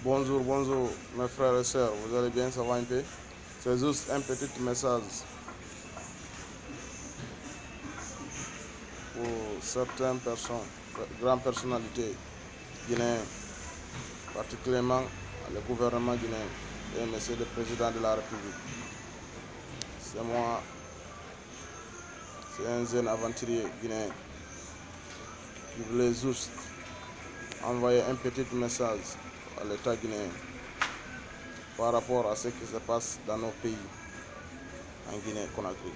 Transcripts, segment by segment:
Bonjour, bonjour mes frères et sœurs, vous allez bien, ça va un peu? C'est juste un petit message pour certaines personnes, grandes personnalités guinéennes, particulièrement le gouvernement guinéen et monsieur le président de la République. C'est moi, c'est un jeune aventurier guinéen qui voulait juste envoyer un petit message à l'État guinéen par rapport à ce qui se passe dans nos pays en Guinée-Conakry.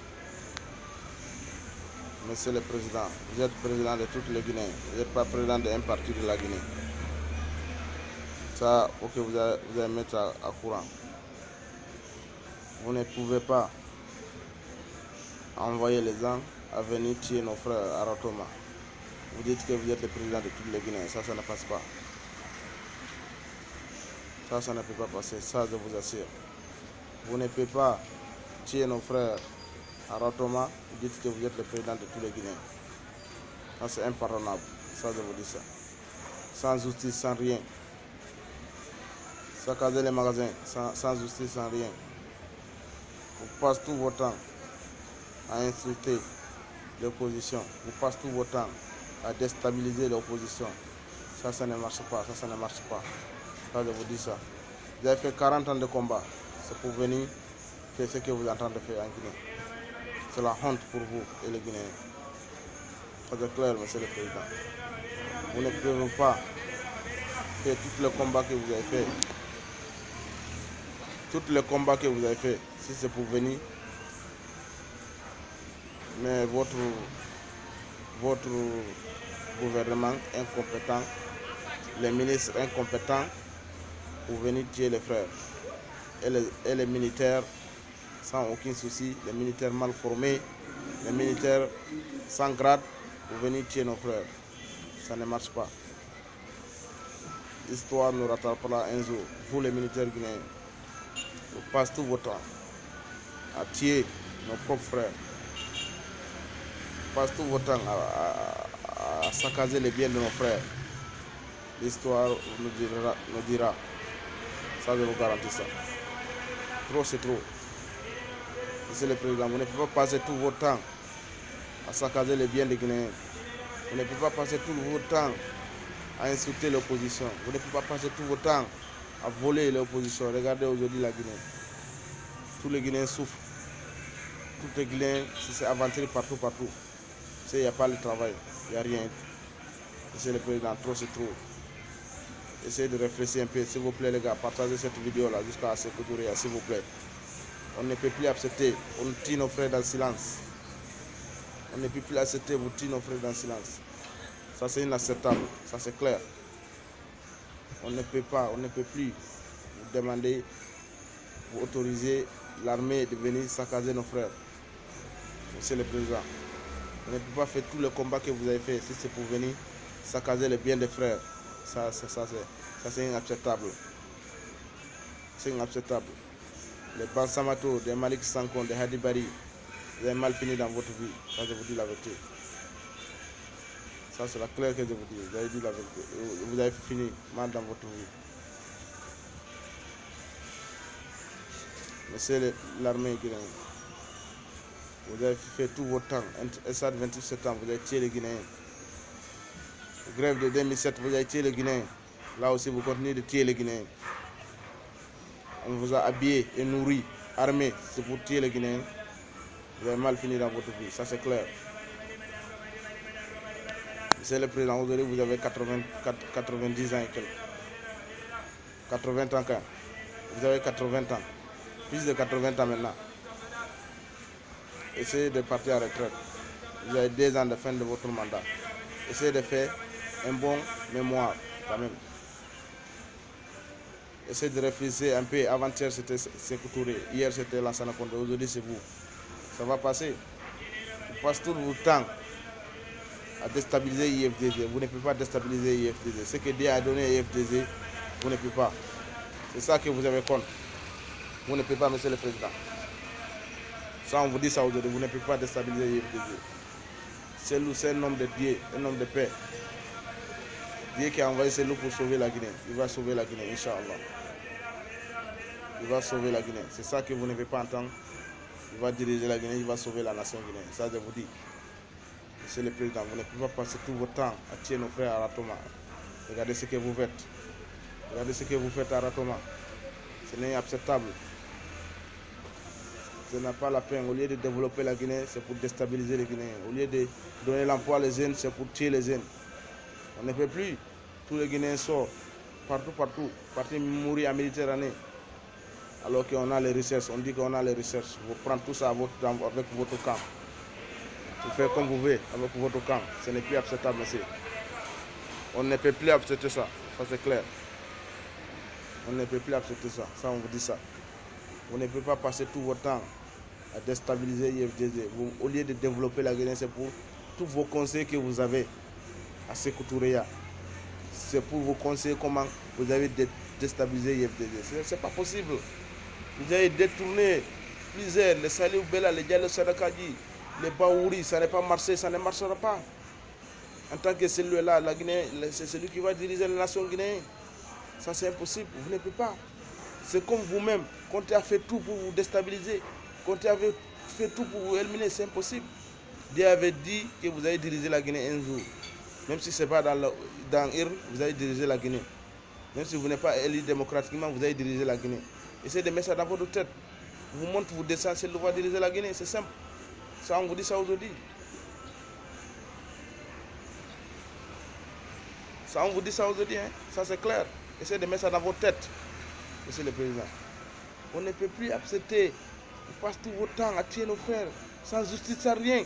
Monsieur le Président, vous êtes président de toutes les Guinéens, vous n'êtes pas président d'un parti de la Guinée. Ça, ok, vous allez mettre à courant. Vous ne pouvez pas envoyer les gens à venir tuer nos frères à Ratoma. Vous dites que vous êtes le président de tous les Guinéens, ça ne passe pas. Ça ne peut pas passer, ça je vous assure. Vous ne pouvez pas tuer nos frères à Ratoma, vous dites que vous êtes le président de tous les Guinéens. Ça c'est impardonnable, ça je vous dis ça. Sans justice, sans rien. Saccager les magasins, sans justice, sans rien. Vous passez tout votre temps à insulter l'opposition. Vous passez tout votre temps à déstabiliser l'opposition. Ça ne marche pas, ça ne marche pas. Ça je vous dis ça. Vous avez fait 40 ans de combat. C'est pour venir faire ce que vous êtes en train de faire en Guinée. C'est la honte pour vous et les Guinéens. Ça c'est clair, monsieur le président. Vous ne pouvez pas faire tous les combats que vous avez fait. Tous les combats que vous avez fait, si c'est pour venir, mais votre gouvernement incompétent, les ministres incompétents pour venir tuer les frères et les militaires sans aucun souci, les militaires mal formés, les militaires sans grade pour venir tuer nos frères. Ça ne marche pas. L'histoire nous rattrapera un jour. Vous les militaires guinéens, vous passez tout votre temps à tuer nos propres frères. Vous passez tout votre temps à saccager les biens de nos frères. L'histoire nous dira. Ça, je vous garantis ça. Trop, c'est trop. Monsieur le Président, vous ne pouvez pas passer tout votre temps à saccager les biens des Guinéens. Vous ne pouvez pas passer tout votre temps à insulter l'opposition. Vous ne pouvez pas passer tout votre temps à voler l'opposition. Regardez aujourd'hui la Guinée. Tous les Guinéens souffrent. Tous les Guinéens c'est aventuré partout. Il n'y a pas de travail, il n'y a rien. Monsieur le Président, trop c'est trop. Essayez de réfléchir un peu, s'il vous plaît les gars, partagez cette vidéo là jusqu'à ce que vous voudrez, s'il vous plaît. On ne peut plus accepter, on tue nos frères dans le silence. On ne peut plus accepter, vous tuez nos frères dans le silence. Ça c'est inacceptable, ça c'est clair. On ne peut plus vous demander, vous autoriser l'armée de venir saccager nos frères. Monsieur le Président, on ne peut pas faire tout le combat que vous avez fait si c'est pour venir saccager les biens des frères. Ça c'est inacceptable. C'est inacceptable. Les Bansamato, des Malik Sankon, des Hadibari, vous avez mal fini dans votre vie. Ça, je vous dis la vérité. Ça, c'est la claire que je vous dis. Vous avez dit la vérité. Vous avez fini mal dans votre vie. Mais c'est l'armée guinéenne. Vous avez fait tout votre temps. Ça, 28 septembre, vous avez tué les Guinéens. Grève de 2007, vous avez tué les Guinéens. Là aussi, vous continuez de tuer les Guinéens. On vous a habillé et nourri, armé, c'est pour tuer les Guinéens. Vous avez mal fini dans votre vie, ça c'est clair. Monsieur le Président, aujourd'hui vous avez 90 ans et quelques. 80 ans quand? Vous avez 80 ans. Plus de 80 ans maintenant. Essayez de partir à la retraite. Vous avez 2 ans de fin de votre mandat. Essayez de faire un bon mémoire quand même. Essayez de réfléchir un peu. Avant-hier c'était Sékou Touré, hier c'était Lansana Conté, aujourd'hui c'est vous. Ça va passer. Vous passez tout votre temps à déstabiliser IFDG. Vous ne pouvez pas déstabiliser IFDG. Ce que Dieu a donné à IFDG, vous ne pouvez pas. C'est ça que vous avez contre. Vous ne pouvez pas, monsieur le Président. Ça, on vous dit ça aujourd'hui. Vous ne pouvez pas déstabiliser IFDG. C'est un homme de Dieu, un homme de paix. Dieu qui a envoyé ses loups pour sauver la Guinée. Il va sauver la Guinée, Inch'Allah. Il va sauver la Guinée. C'est ça que vous ne pouvez pas entendre. Il va diriger la Guinée, il va sauver la nation guinéenne. Ça, je vous dis. Monsieur le Président, vous ne pouvez pas passer tout votre temps à tuer nos frères à Ratoma. Regardez ce que vous faites. Regardez ce que vous faites à Ratoma. Ce n'est acceptable. Ce n'est pas la peine. Au lieu de développer la Guinée, c'est pour déstabiliser les Guinéens. Au lieu de donner l'emploi aux jeunes, c'est pour tuer les jeunes. On ne peut plus. Tous les Guinéens sortent. Partout, partir mourir en Méditerranée. Alors qu'on a les recherches. On dit qu'on a les recherches. Vous prenez tout ça avec votre camp. Vous faites comme vous voulez avec votre camp. Ce n'est plus acceptable, monsieur. On ne peut plus accepter ça. Ça, c'est clair. On ne peut plus accepter ça. Ça, on vous dit ça. Vous ne pouvez pas passer tout votre temps à déstabiliser l'IFDG. Au lieu de développer la Guinée, c'est pour tous vos conseils que vous avez à Sékou Touréa. C'est pour vous conseiller comment vous avez déstabilisé l'IFDG. Ce n'est pas possible. Vous avez détourné plusieurs, les Salif Bella, les Diallo Sadakadji, les Baouri, ça n'a pas marché, ça ne marchera pas. En tant que celui-là, la Guinée, c'est celui qui va diriger la nation guinéenne. Ça, c'est impossible, vous ne pouvez pas. C'est comme vous-même, Conte a fait tout pour vous déstabiliser. Conte avait fait tout pour vous éliminer, c'est impossible. Dieu avait dit que vous allez diriger la Guinée un jour. Même si ce n'est pas dans IRN, vous allez diriger la Guinée. Même si vous n'êtes pas élu démocratiquement, vous allez diriger la Guinée. Essayez de mettre ça dans votre tête. Vous montez, vous descendez, c'est le va diriger la Guinée, c'est simple. Ça, on vous dit ça aujourd'hui. Ça, on vous dit ça aujourd'hui, hein? Ça c'est clair. Essayez de mettre ça dans votre tête, Monsieur le Président. On ne peut plus accepter. On passe tout votre temps à tuer nos frères, sans justice, sans rien.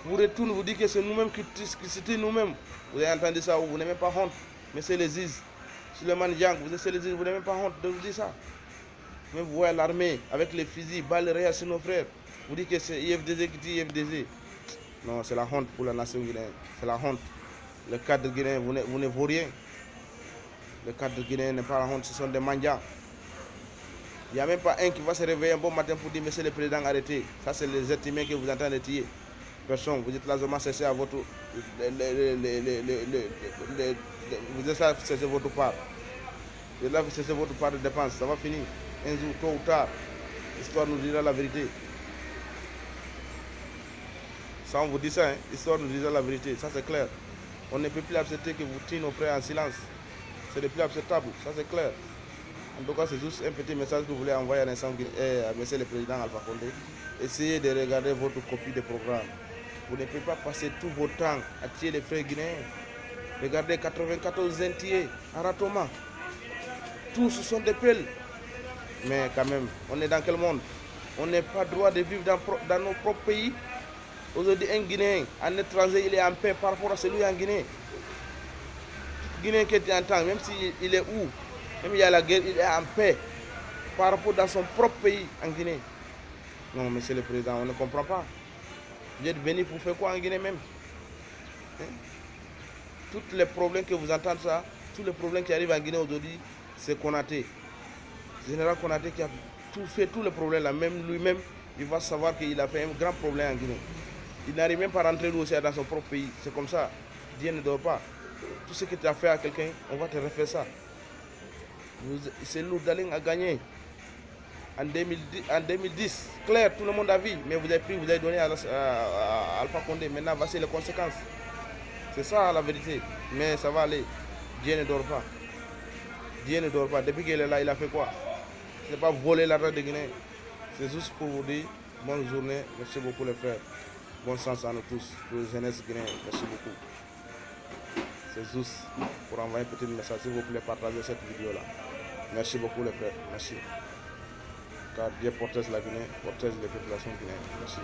Vous retournez, vous dites que c'est nous-mêmes qui tuons nous-mêmes. Vous avez entendu ça, vous n'avez même pas honte. Mais c'est les Ziz. Suleiman Yang, vous êtes les Ziz, vous n'avez même pas honte de vous dire ça. Même vous voyez l'armée avec les fusils, balles réelles sur nos frères. Vous dites que c'est IFDG qui tue IFDG. Non, c'est la honte pour la nation guinéenne. C'est la honte. Le cadre guinéen, vous ne vaut rien. Le cadre guinéen n'est pas la honte, ce sont des mendiants. Il n'y a même pas un qui va se réveiller un bon matin pour dire Monsieur le Président, arrêtez. Ça, c'est les êtres humains que vous entendez tuer. Personne, vous êtes largement cessé à votre. Vous êtes là cessé votre part. Vous êtes là cessé votre part de dépense. Ça va finir. Un jour, tôt ou tard, l'histoire nous dira la vérité. Ça, on vous dit ça, hein? L'histoire nous dira la vérité. Ça, c'est clair. On ne peut plus accepter que vous tuez nos frères en silence. Ce n'est plus acceptable. Ça, c'est clair. En tout cas, c'est juste un petit message que vous voulez envoyer à l'instant à Monsieur le Président Alpha Condé. Essayez de regarder votre copie de programme. Vous ne pouvez pas passer tout votre temps à tuer les frères guinéens. Regardez 94 entiers à Ratoma. Tous ce sont des pelles. Mais quand même, on est dans quel monde? On n'a pas le droit de vivre dans nos propres pays. Aujourd'hui, un Guinéen, un étranger, il est en paix par rapport à celui en Guinée. Tout Guinéen qui est en temps, même s'il est où, même il y a la guerre, il est en paix par rapport à son propre pays en Guinée. Non, Monsieur le Président, on ne comprend pas. Vous êtes venu pour faire quoi en Guinée même? Hein? Tous les problèmes que vous entendez ça, tous les problèmes qui arrivent en Guinée aujourd'hui, c'est Konaté. Général Konaté qui a tout fait, tous les problèmes là, même lui-même, il va savoir qu'il a fait un grand problème en Guinée. Il n'arrive même pas à rentrer aussi dans son propre pays. C'est comme ça. Dieu ne dort pas. Tout ce que tu as fait à quelqu'un, on va te refaire ça. C'est Lourdaling a gagné en 2010. Clair, tout le monde a vu. Mais vous avez pris, vous avez donné à Alpha Condé. Maintenant, voici les conséquences. C'est ça la vérité. Mais ça va aller. Dieu ne dort pas. Dieu ne dort pas. Depuis qu'il est là, il a fait quoi? Ce n'est pas voler l'argent de Guinée. C'est juste pour vous dire bonne journée. Merci beaucoup les frères. Bon sens à nous tous, pour les jeunesse guinéenne. Merci beaucoup. C'est juste pour envoyer un petit message. S'il vous plaît, partagez cette vidéo-là. Merci beaucoup les frères. Merci. Car Dieu protège la Guinée, protège les populations guinéennes. Merci.